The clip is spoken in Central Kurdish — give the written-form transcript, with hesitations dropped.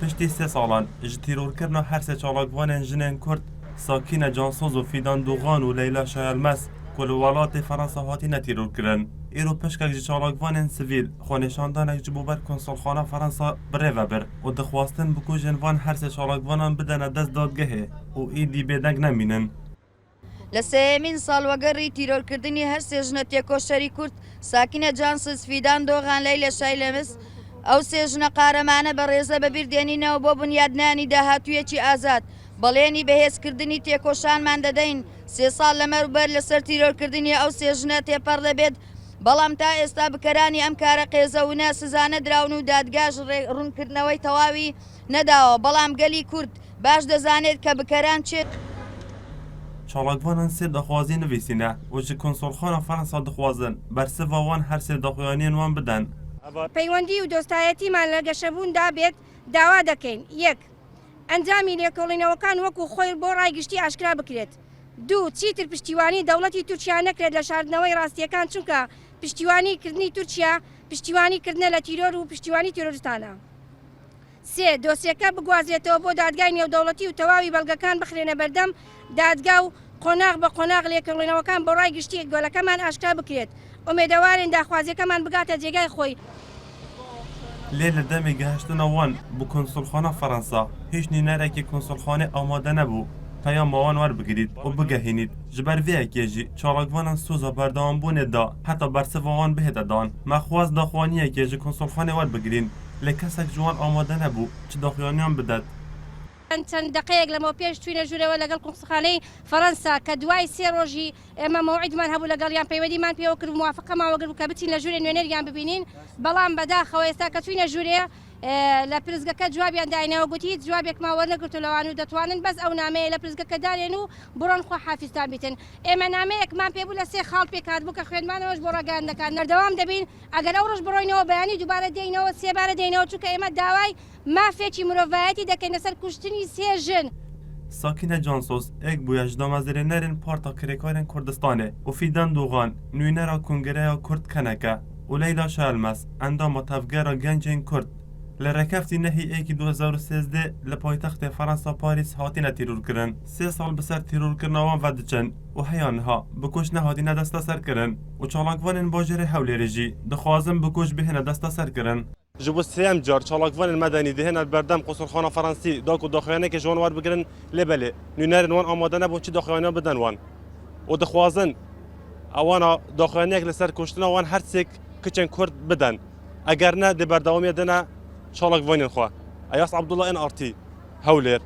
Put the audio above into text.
پشتی 3 ساڵان ji tîrorkirina her sê çalakvanên jinên Kurd Sakîne Cansoz û Fîdan Doğan û Leyla Şayelmes ku li welatê Fransa hatîne tîrorkirin. Îro pişkek ji çalakvanên sivîl xwenîşandanek ji bo ber konsolxana Fransa birêve bir û dixwastin bikujên van her sê çalakvanan bidene dest dadgehê û îdî bêdeng nemînin. لە سێمین ساڵوەگەڕی تیرۆرکردنی هەر سێژنە تێکۆشەری کورد ساکینە جانسز فیدان دۆغان لەیلە شایلەمس ئەو سێژنە قارەمانە بە ڕێزە بەبیردێنینەوە بۆ بنیادنانی داهاتوویەکی ئازاد بەڵێنی بەهێزکردنی تێکۆشانمان دەدەین 3 ساڵ لەمەروبەر لەسەر تیرۆرکردنی ئەو سێژنە تێپەڕ دەبێت بەڵام تا ئێستا بکەرانی ئەم کارە قێزەونە سزانە دراون و دادگاش ڕوونکردنەوەی تەواوی نەداوە بەڵام گەلی کورد باش دەزانێت کە بکەران چێت Çalakvanan sê daxwazî nivîsîne û ji konsolxana Fransa dixwazin bersiva wan her sê daxuyaniyên wan bidin. پەیوەندی و دۆستایەتیمان لە گەشەبووندا بێت داوا دەکەین. 1. ئەنجامی لێکۆڵینەوەکان وەکو خۆی بۆ ڕایگشتی ئاشکرا بکرێت. 2. چیتر پشتیوانی دەوڵەتی تورکیا نەکرێت لە شاردنەوەی ڕاستیەکان چونکە پشتیوانیکردنی تورکیا پشتیوانیکردنە لە تیرۆر و پشتیوانی تیرۆریستانە. 3. دۆسیەکە بگوازرێتەوە بۆ دادگای نێودەوڵەتی و تەواوی بەڵگەکان بخرێنە بەردەم دادگا و قۆناغ بە قۆناغ لێکۆڵینەوەکان بۆ ڕای گشتی گۆلەکەمان ئاشکرا بکرێت. ئومێدەوارین داخوازیەکەمان بگاتە جێگای خۆی. Lê li demê gihiştina wan bi konsolxana Fransa hîç nînerekî konsolxanê amade nebû. Peyama wan werbigirît û bigehînît. Ji ber vê yekê jî çalakvanan soza berdewambûnê da heta bersiva wan bihêde dan. Me xwaz daxuyaniyekê ji konsolxanê werbigirîn. Lê kesek ji wan amade nebû çi daxuyaniyan bidet. چەند دقەیەک لەمەوە پێش توینە ژوورەوە لەگەڵ قوسخانەی فەرەنسا کە دوای 3 ڕۆژی ئێمە مەوعیدمان هەبوو لەگەڵیان پەیوەندیمان پێوە کرد و موافقەماوە کرد کە بچین لە ژوورێ نوێنەریان ببینین بەڵام بەداخەوە ئێستا کە توینە ژوورێ لە پرزگەکە جوابیان داینەوە گوتی جوابێکمان وەرنەگرت و لەوان و دەتوانن بەس ئەو نامەیە لە پرزگەکە دارێن و بڕۆن خوا حافیزتان بیتن ئێمە نامەیەکمان پێبوو لە 3 خاڵ پێکات بوو کە خوێنمانەوەش بۆ ڕاگەاندەکان نەردەوام دەبین ئەگەر ئەو ڕۆژ بڕۆینەوە بەیانی دووبارە دێینەوە 3 بارە دێینەوە چونکە ئێمە داوای مافێکی مرۆڤایەتی دەکەین لەسەر کوشتنی 3 ژن. Sakîne Cansoz ek bûye ji damezrênerên Parta Kirêkarên Kurdistanê û Fîdan Doğan nûnera Kongreya Kurd keneke û Leyla Şayelmes endama tevgera gencên Kurd li Rekeftî nehî êkî 2013 li paytextê Fransa Parîs hatîne tîrorkirin. 3 sal bi ser tîrorkirina wan vediçin û heya niha bi kuş nehatîne desta serkirin û çalakvanên bajêrê Hewlêrê jî dixwazin bi kuş bihêne desta serkirin. Ji bo sêyem car çalakvanên medenî dihêne berdem Konsolxana Fransî da ku daxuyanekê ji wan werbigirin lê belê nûnerên wan amade nebûn çi daxuyaniya bidin wan û dixwazin ewana daxuyaniyek li ser kuştina wan her sêk kiçên Kurd bidin eger ne di berdewamiya dine çalakvanên xwe. Eyas Abdullah en Artî Hewlêr.